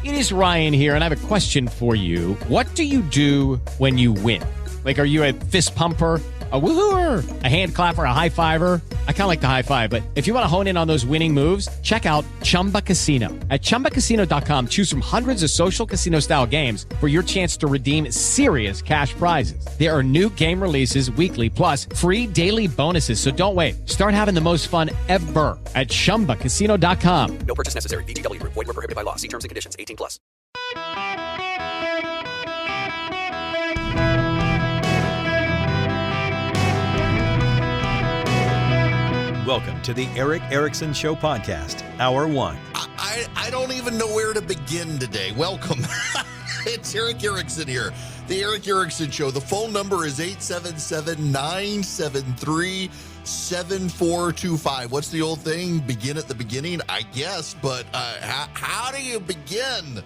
It is Ryan here, and I have a question for you. What do you do when you win? Like, are you a fist pumper, a woo-hooer, a hand clapper, a high fiver? I kind of like the high five, but if you want to hone in on those winning moves, check out Chumba Casino. At ChumbaCasino.com, choose from hundreds of social casino-style games for your chance to redeem serious cash prizes. There are new game releases weekly, plus free daily bonuses. So don't wait. Start having the most fun ever at ChumbaCasino.com. No purchase necessary. VGW Group. Void where prohibited by law. See terms and conditions. 18 plus. Welcome to the Eric Erickson Show podcast, Hour 1. I don't even know where to begin today. Welcome. It's Eric Erickson here. The Eric Erickson Show. The phone number is 877-973-7425. What's the old thing? Begin at the beginning, I guess. But how do you begin?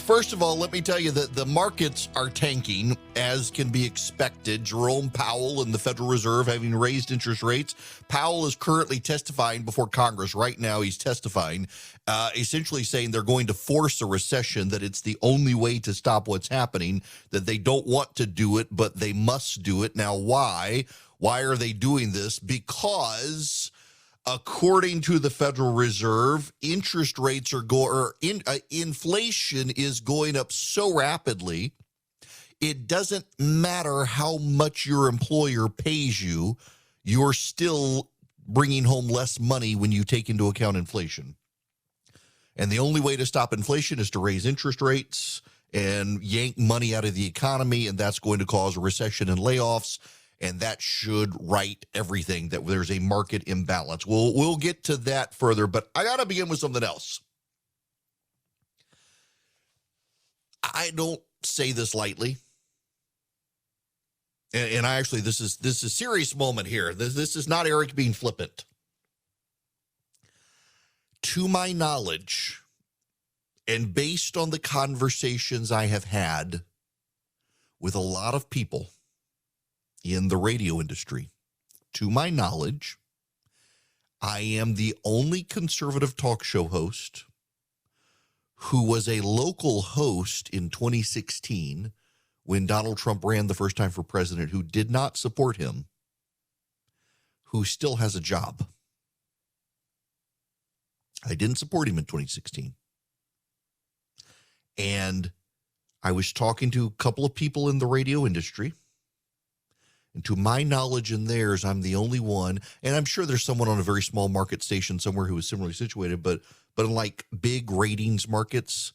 First of all, let me tell you that the markets are tanking, as can be expected. Jerome Powell and the Federal Reserve having raised interest rates. Powell is currently testifying before Congress. Right now, he's testifying, essentially saying they're going to force a recession, that it's the only way to stop what's happening, that they don't want to do it, but they must do it. Now, why? Why are they doing this? Because according to the Federal Reserve, interest rates are inflation is going up so rapidly, it doesn't matter how much your employer pays you, you're still bringing home less money when you take into account inflation. And the only way to stop inflation is to raise interest rates and yank money out of the economy, and that's going to cause a recession and layoffs. And that should right everything, that there's a market imbalance. We'll get to that further, but I got to begin with something else. I don't say this lightly. And I actually, this is a serious moment here. This is not Eric being flippant. To my knowledge, and based on the conversations I have had with a lot of people in the radio industry, to my knowledge, I am the only conservative talk show host who was a local host in 2016 when Donald Trump ran the first time for president, who did not support him, who still has a job. I didn't support him in 2016. And I was talking to a couple of people in the radio industry, and to my knowledge and theirs, I'm the only one, and I'm sure there's someone on a very small market station somewhere who is similarly situated, but in like big ratings markets,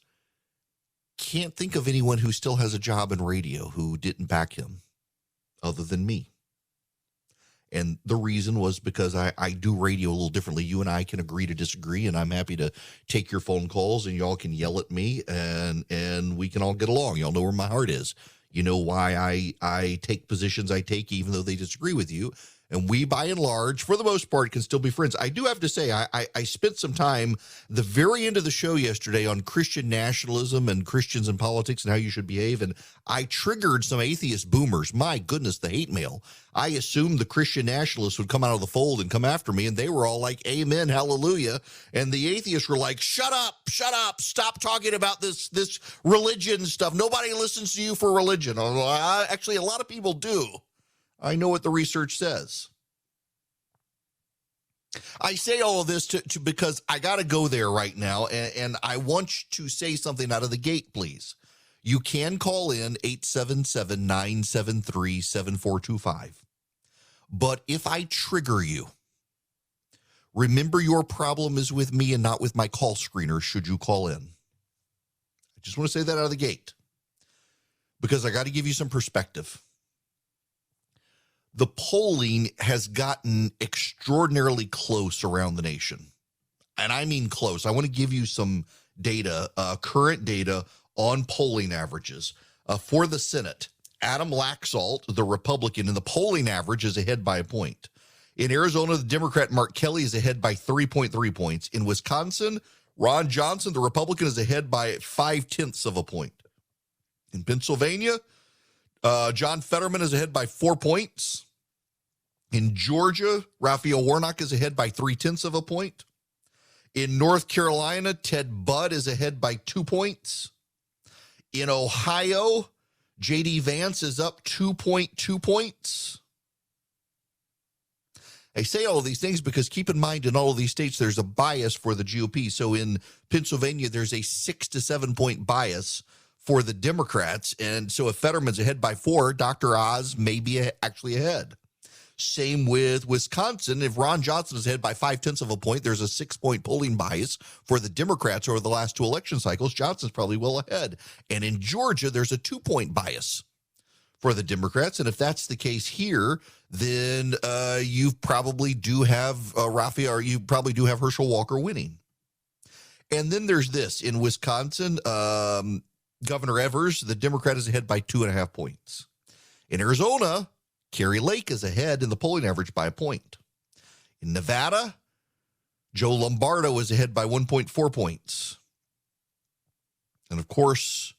can't think of anyone who still has a job in radio who didn't back him other than me. And the reason was because I do radio a little differently. You and I can agree to disagree, and I'm happy to take your phone calls, and y'all can yell at me, and we can all get along. Y'all know where my heart is. You know why I take positions I take, even though they disagree with you. And we, by and large, for the most part, can still be friends. I do have to say, I spent some time the very end of the show yesterday on Christian nationalism and Christians in politics and how you should behave. And I triggered some atheist boomers. My goodness, the hate mail. I assumed the Christian nationalists would come out of the fold and come after me. And they were all like, amen, hallelujah. And the atheists were like, shut up, stop talking about this religion stuff. Nobody listens to you for religion. Actually, a lot of people do. I know what the research says. I say all of this because I got to go there right now, and I want to say something out of the gate, please. You can call in 877-973-7425. But if I trigger you, remember your problem is with me and not with my call screener should you call in. I just want to say that out of the gate because I got to give you some perspective. The polling has gotten extraordinarily close around the nation. And I mean close. I want to give you some data, current data on polling averages. For the Senate, Adam Laxalt, the Republican, in the polling average is ahead by a point. In Arizona, the Democrat Mark Kelly is ahead by 3.3 points. In Wisconsin, Ron Johnson, the Republican, is ahead by 0.5 of a point. In Pennsylvania, John Fetterman is ahead by 4 points. In Georgia, Raphael Warnock is ahead by 0.3 of a point. In North Carolina, Ted Budd is ahead by 2 points. In Ohio, J.D. Vance is up 2.2 points. I say all of these things because keep in mind in all of these states, there's a bias for the GOP. So in Pennsylvania, there's a 6 to 7 point bias for the Democrats. And so if Fetterman's ahead by 4, Dr. Oz may be actually ahead. Same with Wisconsin. If Ron Johnson is ahead by 0.5 of a point, there's a 6-point polling bias for the Democrats over the last 2 election cycles. Johnson's probably well ahead. And in Georgia, there's a 2-point bias for the Democrats. And if that's the case here, then you probably do have you probably do have Herschel Walker winning. And then there's this. In Wisconsin, Governor Evers, the Democrat, is ahead by 2.5 points. In Arizona, Carrie Lake is ahead in the polling average by 1 point. In Nevada, Joe Lombardo is ahead by 1.4 points. And of course,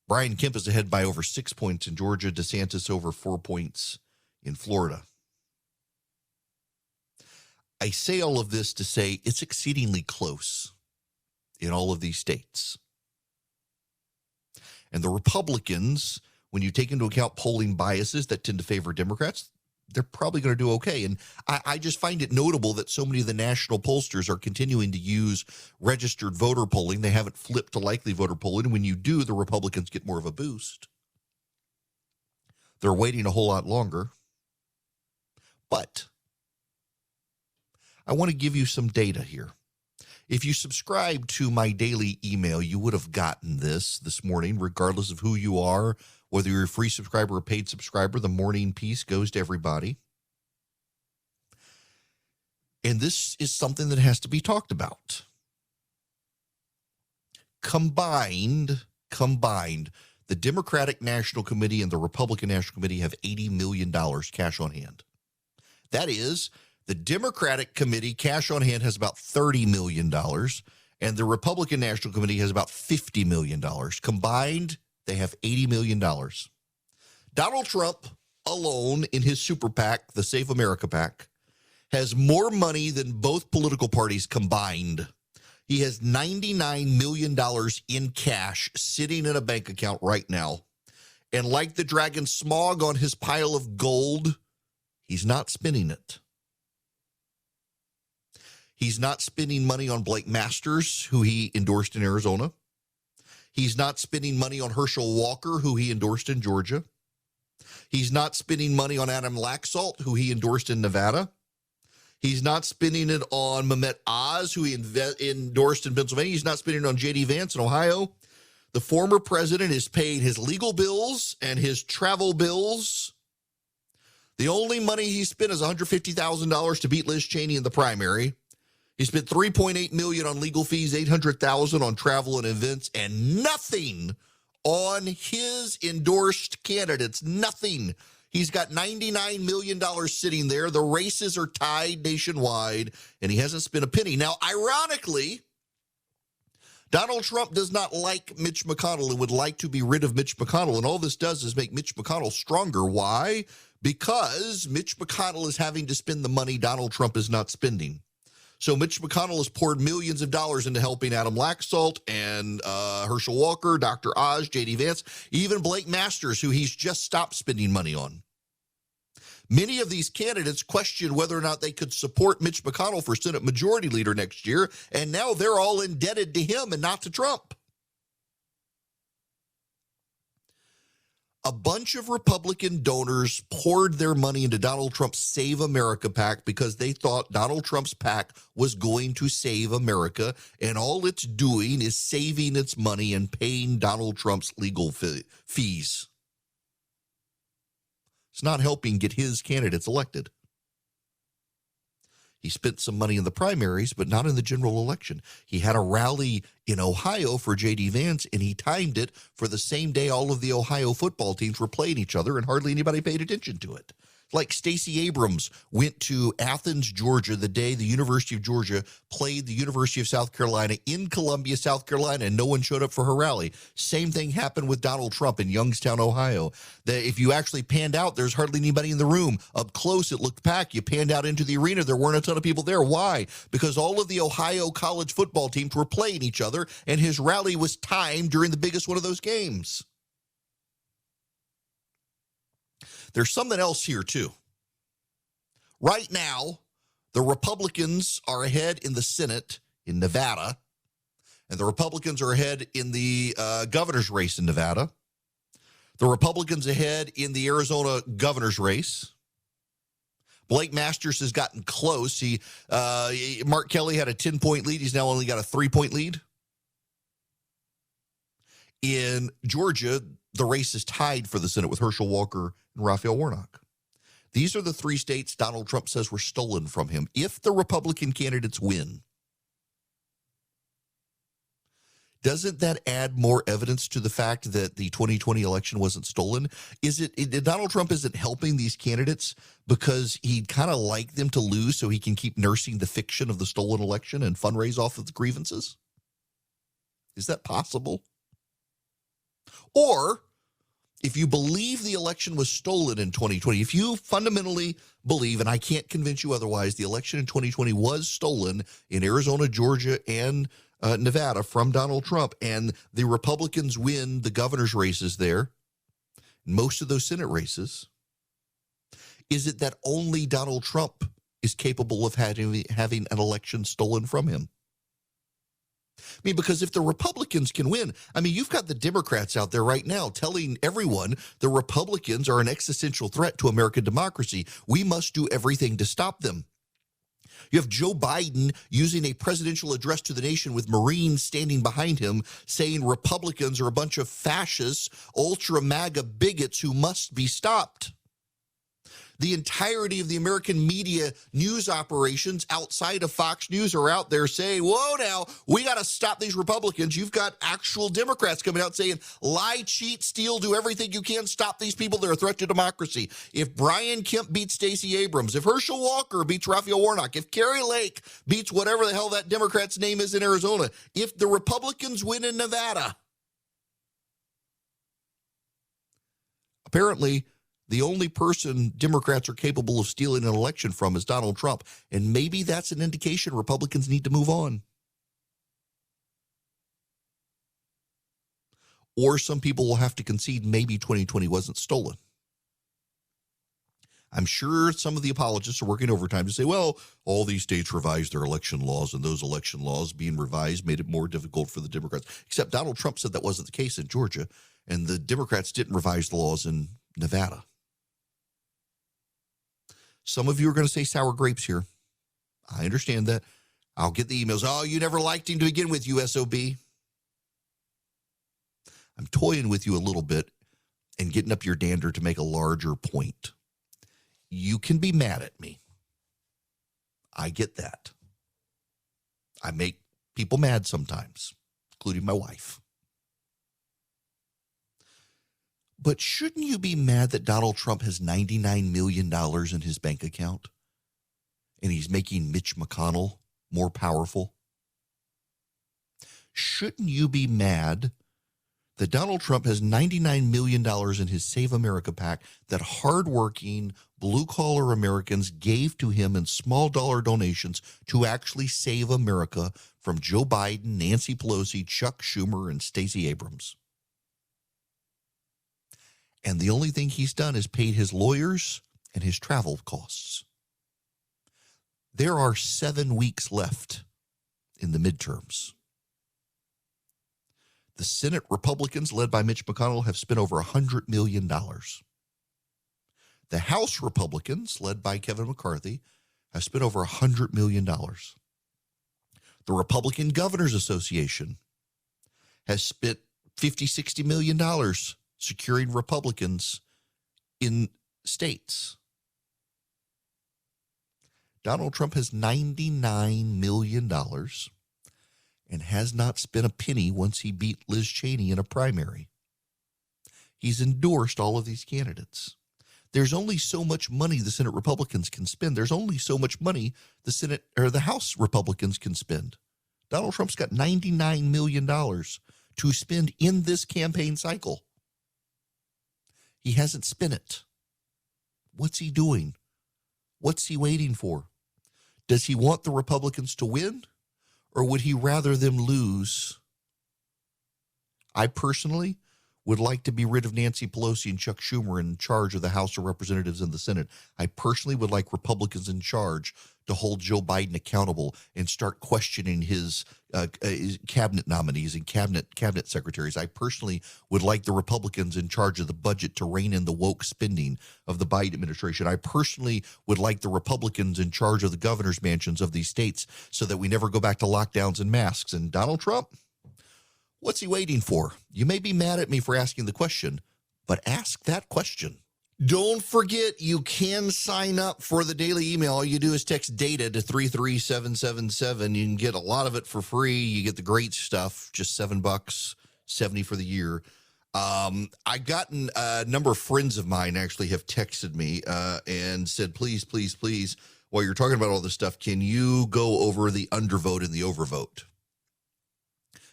Brian Kemp is ahead by over 6 points in Georgia, DeSantis over 4 points in Florida. I say all of this to say it's exceedingly close in all of these states. And the Republicans, when you take into account polling biases that tend to favor Democrats, they're probably going to do okay. And I just find it notable that so many of the national pollsters are continuing to use registered voter polling. They haven't flipped to likely voter polling. And when you do, the Republicans get more of a boost. They're waiting a whole lot longer. But I want to give you some data here. If you subscribe to my daily email, you would have gotten this morning, regardless of who you are, whether you're a free subscriber or paid subscriber. The morning piece goes to everybody. And this is something that has to be talked about. Combined, the Democratic National Committee and the Republican National Committee have $80 million cash on hand. That is, the Democratic Committee cash on hand has about $30 million, and the Republican National Committee has about $50 million. Combined, they have $80 million. Donald Trump alone in his super PAC, the Save America PAC, has more money than both political parties combined. He has $99 million in cash sitting in a bank account right now. And like the dragon Smaug on his pile of gold, he's not spending it. He's not spending money on Blake Masters, who he endorsed in Arizona. He's not spending money on Herschel Walker, who he endorsed in Georgia. He's not spending money on Adam Laxalt, who he endorsed in Nevada. He's not spending it on Mehmet Oz, who he endorsed in Pennsylvania. He's not spending it on J.D. Vance in Ohio. The former president has paid his legal bills and his travel bills. The only money he spent is $150,000 to beat Liz Cheney in the primary. He spent $3.8 million on legal fees, $800,000 on travel and events, and nothing on his endorsed candidates. Nothing. He's got $99 million sitting there. The races are tied nationwide, and he hasn't spent a penny. Now, ironically, Donald Trump does not like Mitch McConnell and would like to be rid of Mitch McConnell, and all this does is make Mitch McConnell stronger. Why? Because Mitch McConnell is having to spend the money Donald Trump is not spending. So Mitch McConnell has poured millions of dollars into helping Adam Laxalt and Herschel Walker, Dr. Oz, J.D. Vance, even Blake Masters, who he's just stopped spending money on. Many of these candidates questioned whether or not they could support Mitch McConnell for Senate Majority Leader next year, and now they're all indebted to him and not to Trump. A bunch of Republican donors poured their money into Donald Trump's Save America PAC because they thought Donald Trump's PAC was going to save America, and all it's doing is saving its money and paying Donald Trump's legal fees. It's not helping get his candidates elected. He spent some money in the primaries, but not in the general election. He had a rally in Ohio for J.D. Vance, and he timed it for the same day all of the Ohio football teams were playing each other, and hardly anybody paid attention to it. Like Stacey Abrams went to Athens, Georgia, the day the University of Georgia played the University of South Carolina in Columbia, South Carolina, and no one showed up for her rally. Same thing happened with Donald Trump in Youngstown, Ohio. If you actually panned out, there's hardly anybody in the room. Up close, it looked packed. You panned out into the arena, there weren't a ton of people there. Why? Because all of the Ohio college football teams were playing each other, and his rally was timed during the biggest one of those games. There's something else here, too. Right now, the Republicans are ahead in the Senate in Nevada, and the Republicans are ahead in the governor's race in Nevada. The Republicans ahead in the Arizona governor's race. Blake Masters has gotten close. Mark Kelly had a 10-point lead. He's now only got a 3-point lead. In Georgia, the race is tied for the Senate with Herschel Walker and Raphael Warnock. These are the 3 states Donald Trump says were stolen from him. If the Republican candidates win, doesn't that add more evidence to the fact that the 2020 election wasn't stolen? Donald Trump isn't helping these candidates because he'd kind of like them to lose so he can keep nursing the fiction of the stolen election and fundraise off of the grievances? Is that possible? Or, if you believe the election was stolen in 2020, if you fundamentally believe, and I can't convince you otherwise, the election in 2020 was stolen in Arizona, Georgia, and Nevada from Donald Trump, and the Republicans win the governor's races there, most of those Senate races, is it that only Donald Trump is capable of having an election stolen from him? I mean, because if the Republicans can win, I mean, you've got the Democrats out there right now telling everyone the Republicans are an existential threat to American democracy. We must do everything to stop them. You have Joe Biden using a presidential address to the nation with Marines standing behind him saying Republicans are a bunch of fascists, ultra-MAGA bigots who must be stopped. The entirety of the American media news operations outside of Fox News are out there saying, whoa, now, we got to stop these Republicans. You've got actual Democrats coming out saying, lie, cheat, steal, do everything you can, stop these people. They're a threat to democracy. If Brian Kemp beats Stacey Abrams, if Herschel Walker beats Raphael Warnock, if Kari Lake beats whatever the hell that Democrat's name is in Arizona, if the Republicans win in Nevada, apparently the only person Democrats are capable of stealing an election from is Donald Trump. And maybe that's an indication Republicans need to move on. Or some people will have to concede maybe 2020 wasn't stolen. I'm sure some of the apologists are working overtime to say, well, all these states revised their election laws, and those election laws being revised made it more difficult for the Democrats. Except Donald Trump said that wasn't the case in Georgia, and the Democrats didn't revise the laws in Nevada. Some of you are going to say sour grapes here. I understand that. I'll get the emails. Oh, you never liked him to begin with, USOB. I'm toying with you a little bit and getting up your dander to make a larger point. You can be mad at me. I get that. I make people mad sometimes, including my wife. But shouldn't you be mad that Donald Trump has $99 million in his bank account and he's making Mitch McConnell more powerful? Shouldn't you be mad that Donald Trump has $99 million in his Save America PAC that hardworking, blue-collar Americans gave to him in small dollar donations to actually save America from Joe Biden, Nancy Pelosi, Chuck Schumer, and Stacey Abrams? And the only thing he's done is paid his lawyers and his travel costs. There are 7 weeks left in the midterms. The Senate Republicans, led by Mitch McConnell, have spent over $100 million. The House Republicans, led by Kevin McCarthy, have spent over $100 million. The Republican Governors Association has spent $50-60 million securing Republicans in states. Donald Trump has $99 million and has not spent a penny once he beat Liz Cheney in a primary. He's endorsed all of these candidates. There's only so much money the Senate Republicans can spend. There's only so much money the Senate or the House Republicans can spend. Donald Trump's got $99 million to spend in this campaign cycle. He hasn't spent it. What's he doing? What's he waiting for? Does he want the Republicans to win, or would he rather them lose? I personally would like to be rid of Nancy Pelosi and Chuck Schumer in charge of the House of Representatives and the Senate. I personally would like Republicans in charge to hold Joe Biden accountable and start questioning his cabinet nominees and cabinet secretaries. I personally would like the Republicans in charge of the budget to rein in the woke spending of the Biden administration. I personally would like the Republicans in charge of the governor's mansions of these states so that we never go back to lockdowns and masks. And Donald Trump, what's he waiting for? You may be mad at me for asking the question, but ask that question. Don't forget, you can sign up for the daily email. All you do is text DATA to 33777. You can get a lot of it for free. You get the great stuff, just $7, $70 for the year. I've gotten a number of friends of mine actually have texted me and said, please, while you're talking about all this stuff, can you go over the undervote and the overvote?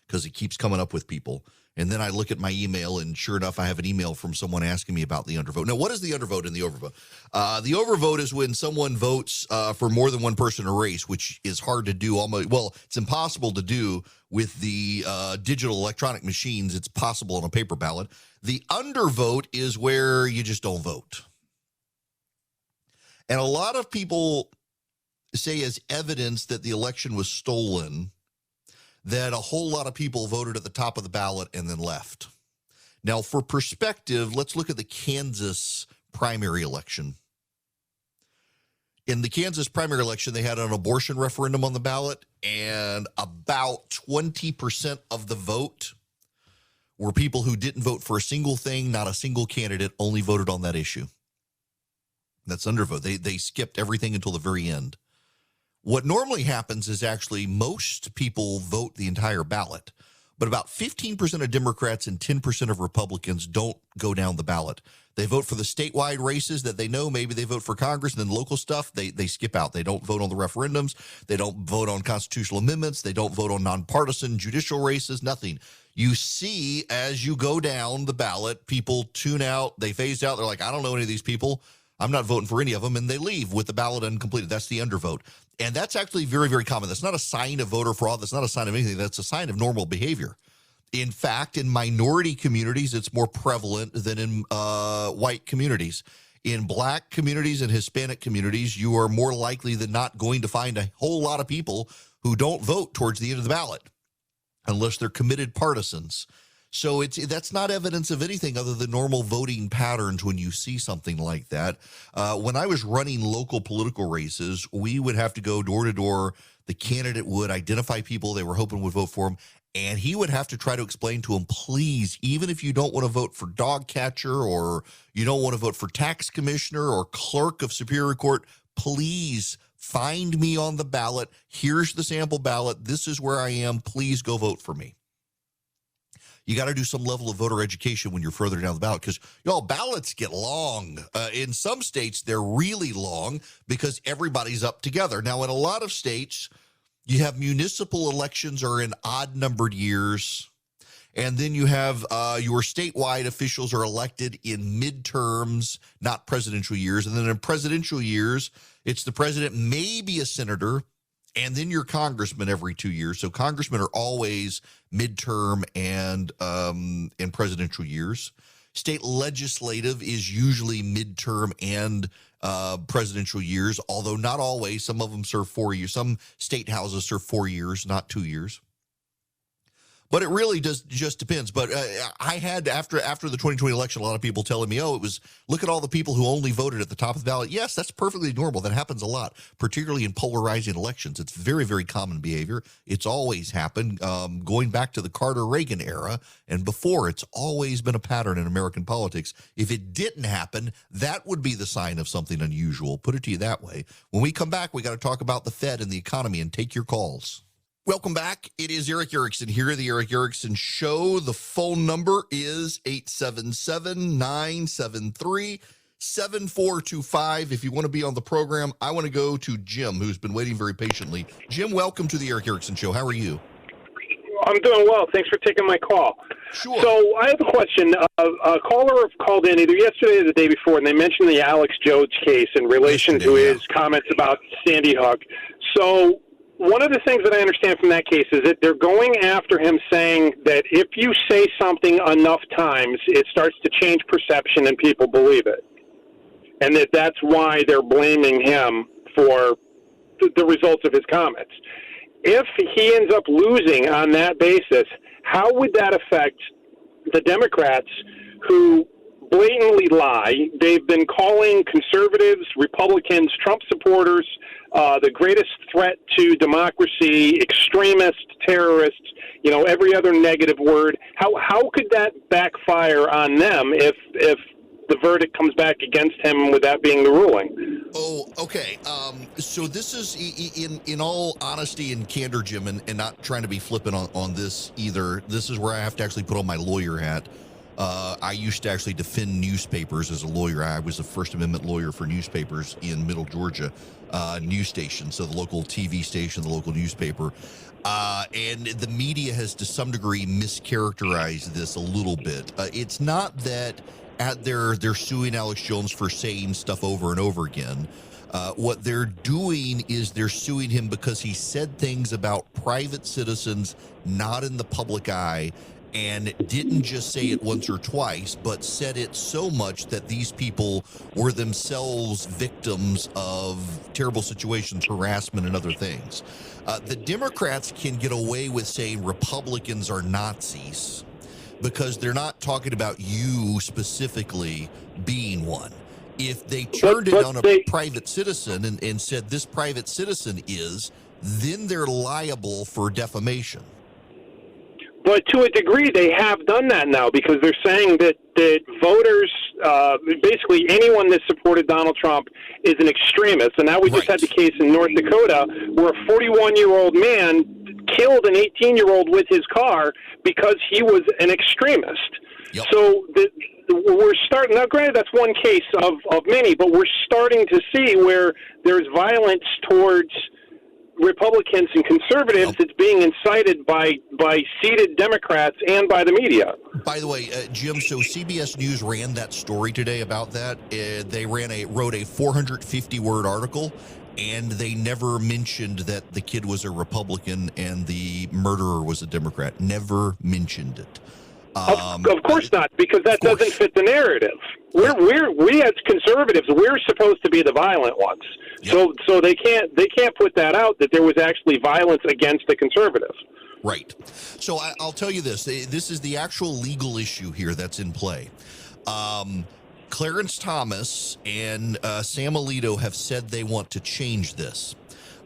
Because it keeps coming up with people. And then I look at my email, and sure enough, I have an email from someone asking me about the undervote. Now, what is the undervote and the overvote? The overvote is when someone votes for more than one person in a race, which is hard to do. It's impossible to do with the digital electronic machines. It's possible on a paper ballot. The undervote is where you just don't vote. And a lot of people say as evidence that the election was stolen that a whole lot of people voted at the top of the ballot and then left. Now, for perspective, let's look at the Kansas primary election. In the Kansas primary election, they had an abortion referendum on the ballot, and about 20% of the vote were people who didn't vote for a single thing, not a single candidate, only voted on that issue. That's undervote. They skipped everything until the very end. What normally happens is actually most people vote the entire ballot, but about 15% of Democrats and 10% of Republicans don't go down the ballot. They vote for the statewide races that they know. Maybe they vote for Congress, and then local stuff, they skip out. They don't vote on the referendums. They don't vote on constitutional amendments. They don't vote on nonpartisan judicial races, nothing. You see, as you go down the ballot, people tune out. They phase out. They're like, I don't know any of these people. I'm not voting for any of them, and they leave with the ballot uncompleted. That's the undervote. And that's actually very, very common. That's not a sign of voter fraud. That's not a sign of anything. That's a sign of normal behavior. In fact, in minority communities, it's more prevalent than in white communities. In black communities and Hispanic communities, you are more likely than not going to find a whole lot of people who don't vote towards the end of the ballot unless they're committed partisans. So that's not evidence of anything other than normal voting patterns when you see something like that. When I was running local political races, we would have to go door to door. The candidate would identify people they were hoping would vote for him, and he would have to try to explain to them, please, even if you don't want to vote for dog catcher or you don't want to vote for tax commissioner or clerk of Superior Court, please find me on the ballot. Here's the sample ballot. This is where I am. Please go vote for me. You got to do some level of voter education when you're further down the ballot because, y'all, ballots get long. In some states, they're really long because everybody's up together. Now, in a lot of states, you have municipal elections are in odd-numbered years, and then you have your statewide officials are elected in midterms, not presidential years. And then in presidential years, it's the president, maybe a senator, and then your congressman every 2 years. So congressmen are always midterm and in presidential years. State legislative is usually midterm and presidential years, although not always. Some of them serve 4 years. Some state houses serve 4 years, not 2 years. But it really just depends. But I had, after the 2020 election, a lot of people telling me, it was, look at all the people who only voted at the top of the ballot. Yes, that's perfectly normal. That happens a lot, particularly in polarizing elections. It's very, very common behavior. It's always happened going back to the Carter-Reagan era and before. It's always been a pattern in American politics. If it didn't happen, that would be the sign of something unusual. Put it to you that way. When we come back, we got to talk about the Fed and the economy and take your calls. Welcome back. It is Eric Erickson here, the Eric Erickson Show. The phone number is 877-973-6811. 7425. If you want to be on the program, I want to go to Jim, who's been waiting very patiently. Jim, welcome to the Eric Erickson Show. How are you? I'm doing well. Thanks for taking my call. Sure. So I have a question. A caller called in either yesterday or the day before, and they mentioned the Alex Jones case in relation to his comments about Sandy Hook. So one of the things that I understand from that case is that they're going after him, saying that if you say something enough times, it starts to change perception and people believe it. And that's why they're blaming him for the results of his comments. If he ends up losing on that basis, how would that affect the Democrats who blatantly lie? They've been calling conservatives, Republicans, Trump supporters, the greatest threat to democracy, extremists, terrorists, every other negative word. How could that backfire on them if the verdict comes back against him with that being the ruling? Oh, okay. So this is, in all honesty and candor, Jim, and not trying to be flippant on this either, this is where I have to actually put on my lawyer hat. I used to actually defend newspapers as a lawyer. I was a First Amendment lawyer for newspapers in Middle Georgia, news station, so the local TV station, the local newspaper. And the media has, to some degree, mischaracterized this a little bit. It's not that they're suing Alex Jones for saying stuff over and over again. What they're doing is they're suing him because he said things about private citizens not in the public eye, and didn't just say it once or twice, but said it so much that these people were themselves victims of terrible situations, harassment, and other things. The Democrats can get away with saying Republicans are Nazis because they're not talking about you specifically being one. If they turned it on a private citizen and said this private citizen is, then they're liable for defamation. But to a degree, they have done that now because they're saying that voters, basically anyone that supported Donald Trump is an extremist. And now we just had the case in North Dakota where a 41-year-old man killed an 18-year-old with his car because he was an extremist. Yep. So we're starting, now granted that's one case of many, but we're starting to see where there's violence towards Republicans and conservatives. It's being incited by seated Democrats and by the media. By the way, Jim, so CBS News ran that story today about that. They wrote a 450-word article, and they never mentioned that the kid was a Republican and the murderer was a Democrat. Never mentioned it. Of course not, because that doesn't fit the narrative. We as conservatives, we're supposed to be the violent ones. Yep. So they can't put that out that there was actually violence against the conservative. Right. So I'll tell you this. This is the actual legal issue here that's in play. Clarence Thomas and Sam Alito have said they want to change this.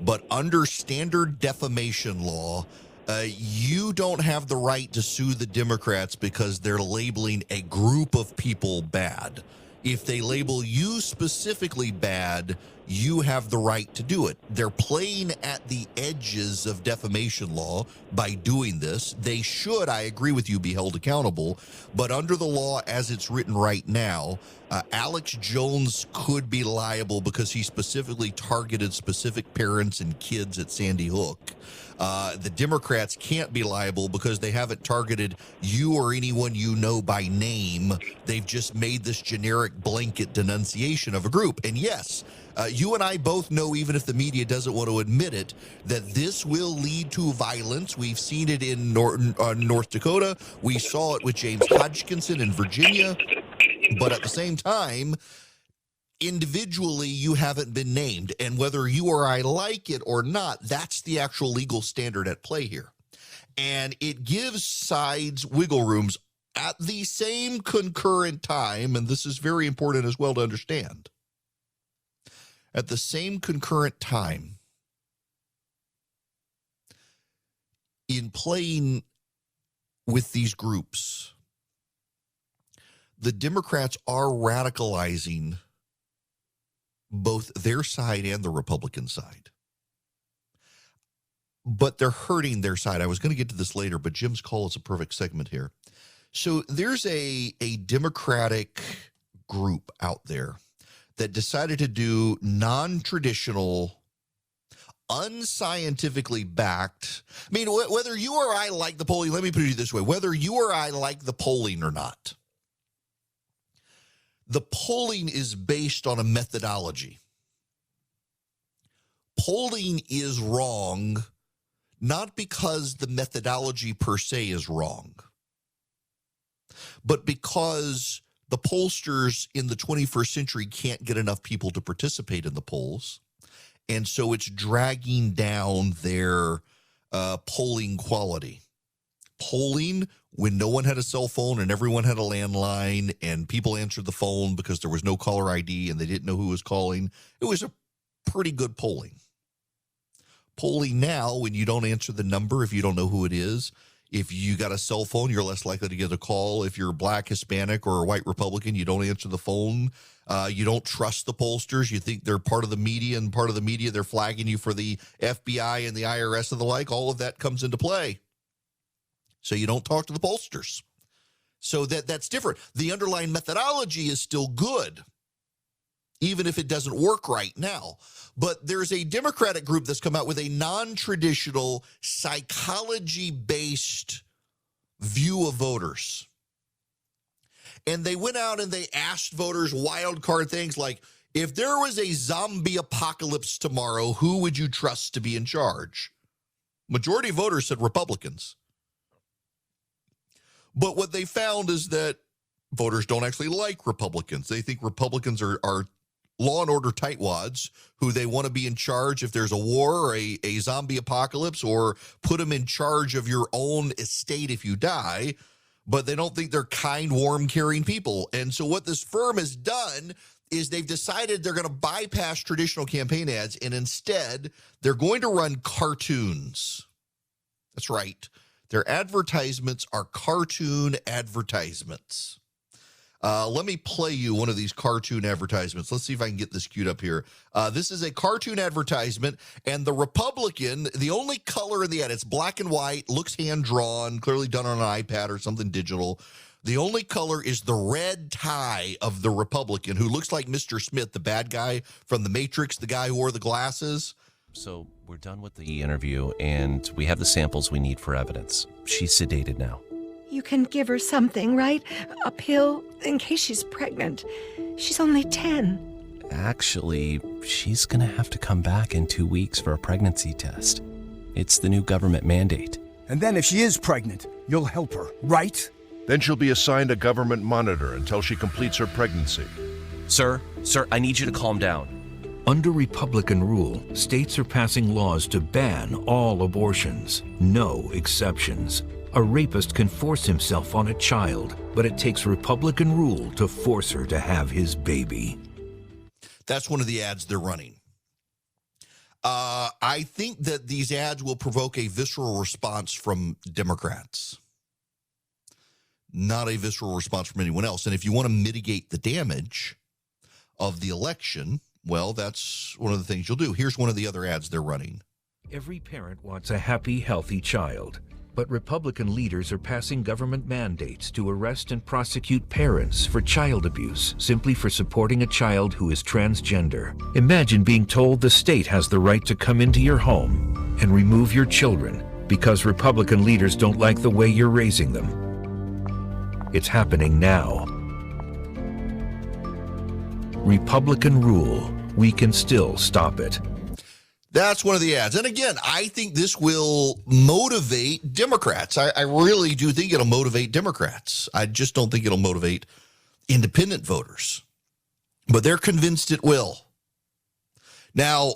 But under standard defamation law, you don't have the right to sue the Democrats because they're labeling a group of people bad. If they label you specifically bad, you have the right to do it. They're playing at the edges of defamation law by doing this. They should, I agree with you, be held accountable. But under the law as it's written right now, Alex Jones could be liable because he specifically targeted specific parents and kids at Sandy Hook. The Democrats can't be liable because they haven't targeted you or anyone you know by name. They've just made this generic blanket denunciation of a group. And yes, you and I both know, even if the media doesn't want to admit it, that this will lead to violence. We've seen it in North Dakota. We saw it with James Hodgkinson in Virginia. But at the same time, individually, you haven't been named. And whether you or I like it or not, that's the actual legal standard at play here. And it gives sides wiggle rooms at the same concurrent time, and this is very important as well to understand. At the same concurrent time, in playing with these groups, the Democrats are radicalizing both their side and the Republican side. But they're hurting their side. I was going to get to this later, but Jim's call is a perfect segment here. So there's a Democratic group out there that decided to do non-traditional, unscientifically backed. I mean, whether you or I like the polling, let me put it this way, whether you or I like the polling or not, the polling is based on a methodology. Polling is wrong, not because the methodology per se is wrong, but because the pollsters in the 21st century can't get enough people to participate in the polls. And so it's dragging down their polling quality. Polling, when no one had a cell phone and everyone had a landline and people answered the phone because there was no caller ID and they didn't know who was calling, it was a pretty good polling. Polling now, when you don't answer the number, if you don't know who it is, if you got a cell phone, you're less likely to get a call. If you're Black, Hispanic, or a white Republican, you don't answer the phone. You don't trust the pollsters. You think they're part of the media, and part of the media, they're flagging you for the FBI and the IRS and the like. All of that comes into play. So you don't talk to the pollsters. So that's different. The underlying methodology is still good, even if it doesn't work right now. But there's a Democratic group that's come out with a non-traditional, psychology-based view of voters. And they went out and they asked voters wild card things like, if there was a zombie apocalypse tomorrow, who would you trust to be in charge? Majority of voters said Republicans. But what they found is that voters don't actually like Republicans. They think Republicans are law and order tightwads who they want to be in charge if there's a war or a zombie apocalypse, or put them in charge of your own estate if you die. But they don't think they're kind, warm, caring people. And so what this firm has done is they've decided they're going to bypass traditional campaign ads, and instead they're going to run cartoons. That's right. Their advertisements are cartoon advertisements. Let me play you one of these cartoon advertisements. Let's see if I can get this queued up here. This is a cartoon advertisement, and the Republican, the only color in the ad, it's black and white, looks hand-drawn, clearly done on an iPad or something digital. The only color is the red tie of the Republican, who looks like Mr. Smith, the bad guy from The Matrix, the guy who wore the glasses. So we're done with the interview, and we have the samples we need for evidence. She's sedated now. You can give her something, right? A pill, in case she's pregnant. She's only 10. Actually, she's gonna have to come back in 2 weeks for a pregnancy test. It's the new government mandate. And then if she is pregnant, you'll help her, right? Then she'll be assigned a government monitor until she completes her pregnancy. Sir, I need you to calm down. Under Republican rule, states are passing laws to ban all abortions, no exceptions. A rapist can force himself on a child, but it takes Republican rule to force her to have his baby. That's one of the ads they're running. I think that these ads will provoke a visceral response from Democrats, not a visceral response from anyone else. And if you want to mitigate the damage of the election, well, that's one of the things you'll do. Here's one of the other ads they're running. Every parent wants a happy, healthy child. But Republican leaders are passing government mandates to arrest and prosecute parents for child abuse simply for supporting a child who is transgender. Imagine being told the state has the right to come into your home and remove your children because Republican leaders don't like the way you're raising them. It's happening now. Republican rule. We can still stop it. That's one of the ads. And again, I think this will motivate Democrats. I really do think it'll motivate Democrats. I just don't think it'll motivate independent voters. But they're convinced it will. Now,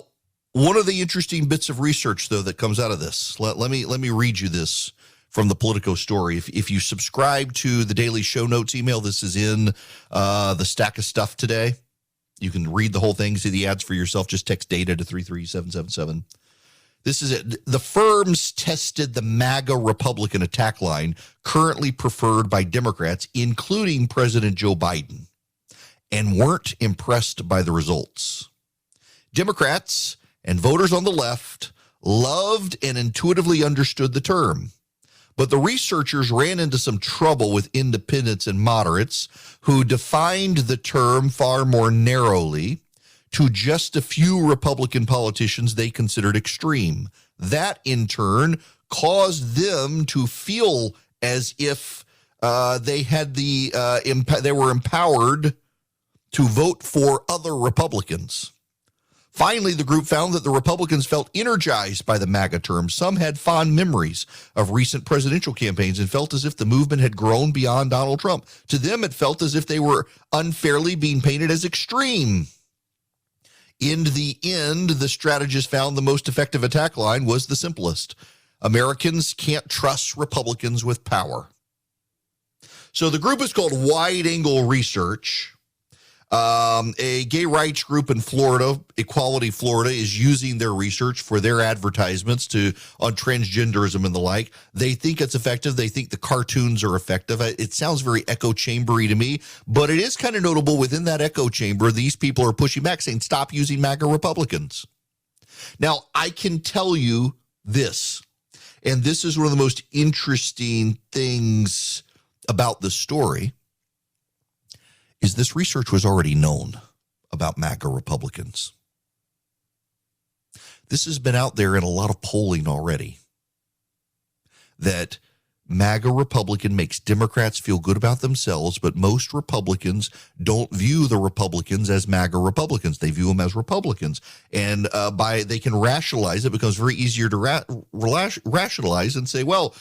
one of the interesting bits of research, though, that comes out of this, let me read you this from the Politico story. If you subscribe to the daily show notes email, this is in the stack of stuff today. You can read the whole thing, see the ads for yourself. Just text data to 33777. This is it. The firms tested the MAGA Republican attack line currently preferred by Democrats, including President Joe Biden, and weren't impressed by the results. Democrats and voters on the left loved and intuitively understood the term, But the researchers ran into some trouble with independents and moderates who defined the term far more narrowly to just a few Republican politicians they considered extreme. That, in turn, caused them to feel as if they had they were empowered to vote for other Republicans. Finally, the group found that the Republicans felt energized by the MAGA term. Some had fond memories of recent presidential campaigns and felt as if the movement had grown beyond Donald Trump. To them, it felt as if they were unfairly being painted as extreme. In the end, the strategists found the most effective attack line was the simplest. Americans can't trust Republicans with power. So the group is called Wide Angle Research. A gay rights group in Florida, Equality Florida, is using their research for their advertisements on transgenderism and the like. They think it's effective. They think the cartoons are effective. It sounds very echo chambery to me, but it is kind of notable within that echo chamber. These people are pushing back, saying, stop using MAGA Republicans. Now, I can tell you this, and this is one of the most interesting things about the story, is this research was already known about MAGA Republicans. This has been out there in a lot of polling already, that MAGA Republican makes Democrats feel good about themselves, but most Republicans don't view the Republicans as MAGA Republicans. They view them as Republicans. And they can rationalize it. It becomes very easier to rationalize and say, well,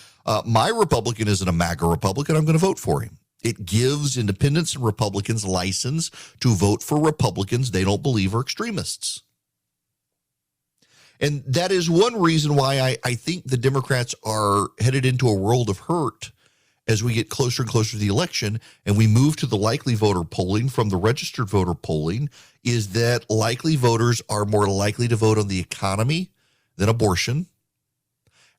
my Republican isn't a MAGA Republican. I'm going to vote for him. It gives independents and Republicans license to vote for Republicans they don't believe are extremists. And that is one reason why I think the Democrats are headed into a world of hurt as we get closer and closer to the election and we move to the likely voter polling from the registered voter polling, is that likely voters are more likely to vote on the economy than abortion.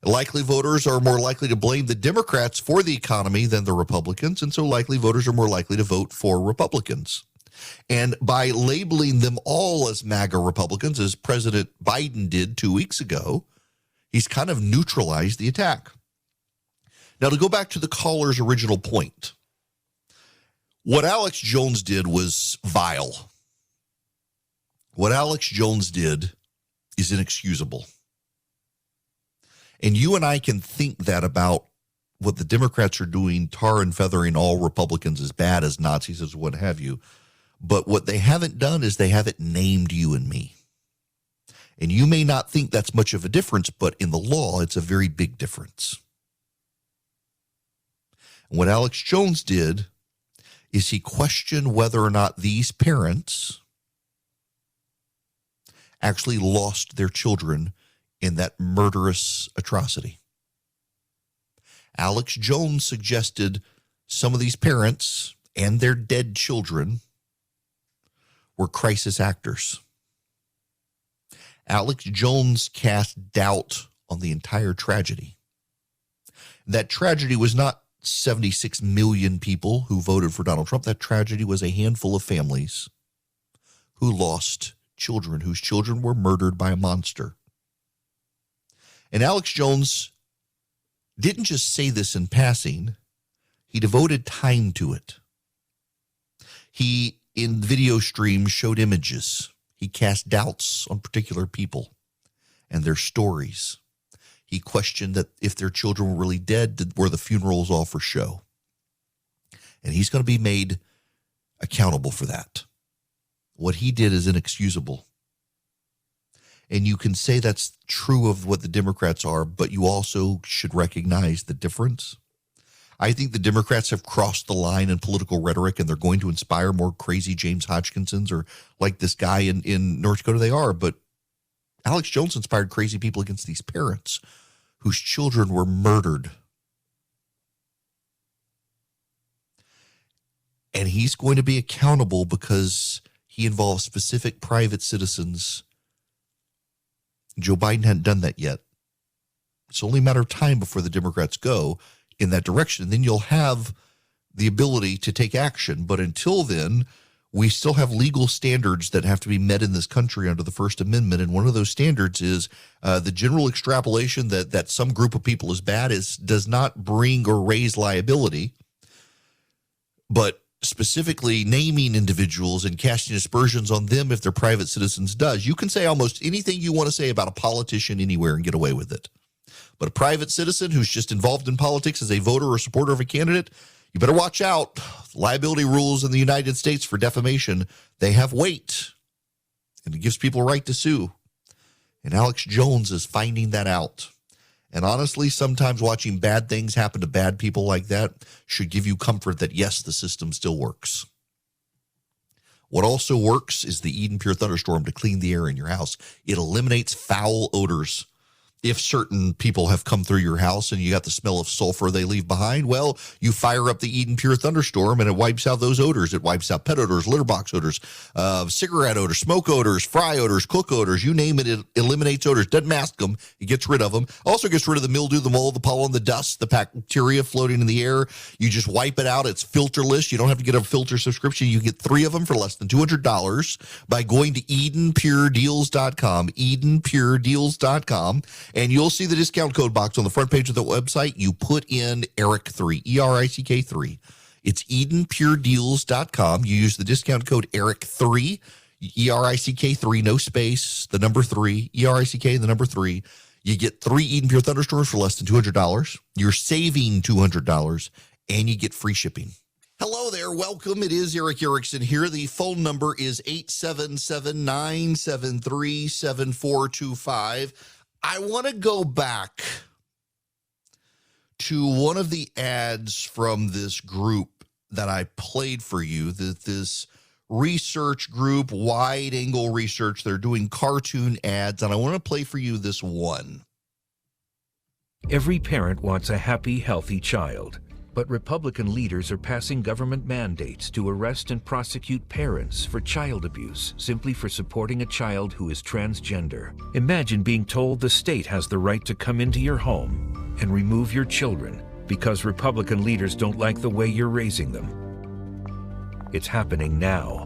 Likely voters are more likely to blame the Democrats for the economy than the Republicans, and so likely voters are more likely to vote for Republicans. And by labeling them all as MAGA Republicans, as President Biden did 2 weeks ago, he's kind of neutralized the attack. Now, to go back to the caller's original point, what Alex Jones did was vile. What Alex Jones did is inexcusable. And you and I can think that about what the Democrats are doing, tar and feathering all Republicans as bad, as Nazis, as what have you. But what they haven't done is they haven't named you and me. And you may not think that's much of a difference, but in the law, it's a very big difference. And what Alex Jones did is he questioned whether or not these parents actually lost their children in that murderous atrocity. Alex Jones suggested some of these parents and their dead children were crisis actors. Alex Jones cast doubt on the entire tragedy. That tragedy was not 76 million people who voted for Donald Trump. That tragedy was a handful of families who lost children, whose children were murdered by a monster. And Alex Jones didn't just say this in passing. He devoted time to it. He, in video streams, showed images. He cast doubts on particular people and their stories. He questioned that if their children were really dead, were the funerals all for show? And he's going to be made accountable for that. What he did is inexcusable. And you can say that's true of what the Democrats are, but you also should recognize the difference. I think the Democrats have crossed the line in political rhetoric, and they're going to inspire more crazy James Hodgkinsons or like this guy in North Dakota. They are, but Alex Jones inspired crazy people against these parents whose children were murdered. And he's going to be accountable because he involves specific private citizens. Joe Biden hadn't done that yet. It's only a matter of time before the Democrats go in that direction. Then you'll have the ability to take action. But until then, we still have legal standards that have to be met in this country under the First Amendment. And one of those standards is the general extrapolation that some group of people is bad does not bring or raise liability. But specifically naming individuals and casting aspersions on them if they're private citizens does. You can say almost anything you want to say about a politician anywhere and get away with it. But a private citizen who's just involved in politics as a voter or supporter of a candidate, you better watch out. Liability rules in the United States for defamation, they have weight. And it gives people a right to sue. And Alex Jones is finding that out. And honestly, sometimes watching bad things happen to bad people like that should give you comfort that, yes, the system still works. What also works is the Eden Pure Thunderstorm to clean the air in your house. It eliminates foul odors. If certain people have come through your house and you got the smell of sulfur they leave behind, well, you fire up the Eden Pure Thunderstorm and it wipes out those odors. It wipes out pet odors, litter box odors, cigarette odors, smoke odors, fry odors, cook odors, you name it. It eliminates odors, doesn't mask them. It gets rid of them. Also gets rid of the mildew, the mold, the pollen, the dust, the bacteria floating in the air. You just wipe it out. It's filterless. You don't have to get a filter subscription. You get 3 of them for less than $200 by going to EdenPureDeals.com, EdenPureDeals.com. And you'll see the discount code box on the front page of the website. You put in ERIC3, ERICK3. It's EdenPureDeals.com. You use the discount code ERIC3, ERICK3, no space, the number 3, ERICK, the number 3. You get 3 Eden Pure Thunderstorms for less than $200. You're saving $200, and you get free shipping. Hello there. Welcome. It is Eric Erickson here. The phone number is 877-973-7425. I want to go back to one of the ads from this group that I played for you, this research group, wide angle research. They're doing cartoon ads, and I want to play for you this one. Every parent wants a happy, healthy child. But Republican leaders are passing government mandates to arrest and prosecute parents for child abuse simply for supporting a child who is transgender. Imagine being told the state has the right to come into your home and remove your children because Republican leaders don't like the way you're raising them. It's happening now.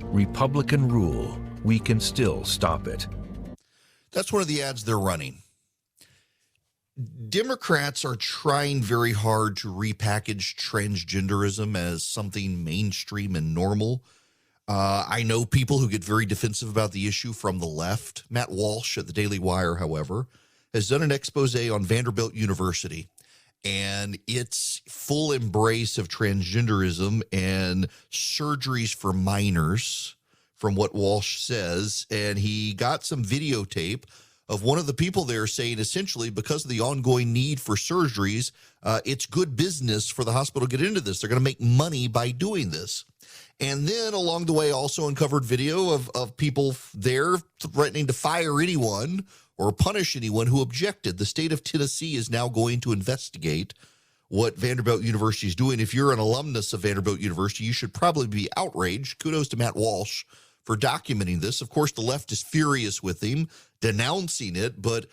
Republican rule. We can still stop it. That's one of the ads they're running. Democrats are trying very hard to repackage transgenderism as something mainstream and normal. I know people who get very defensive about the issue from the left. Matt Walsh at the Daily Wire, however, has done an expose on Vanderbilt University and its full embrace of transgenderism and surgeries for minors, from what Walsh says. And he got some videotape of one of the people there saying essentially because of the ongoing need for surgeries, it's good business for the hospital to get into this. They're going to make money by doing this. And then along the way also uncovered video of people there threatening to fire anyone or punish anyone who objected. The state of Tennessee is now going to investigate what Vanderbilt University is doing. If you're an alumnus of Vanderbilt University, you should probably be outraged. Kudos to Matt Walsh for documenting this. Of course, the left is furious with him, denouncing it, but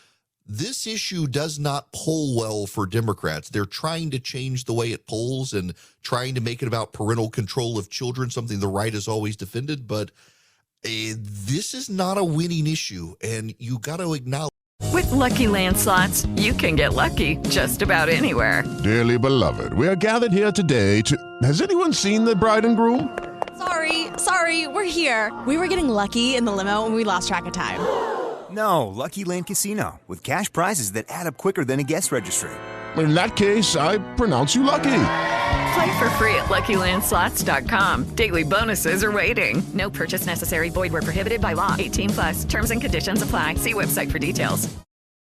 this issue does not poll well for Democrats. They're trying to change the way it polls and trying to make it about parental control of children, something the right has always defended, but this is not a winning issue, and you got to acknowledge. With Lucky Land Slots, you can get lucky just about anywhere. Dearly beloved, we are gathered here today to... Has anyone seen the bride and groom? Sorry, we're here. We were getting lucky in the limo and we lost track of time. No, Lucky Land Casino, with cash prizes that add up quicker than a guest registry. In that case, I pronounce you lucky. Play for free at LuckyLandSlots.com. Daily bonuses are waiting. No purchase necessary. Void where prohibited by law. 18+. Terms and conditions apply. See website for details.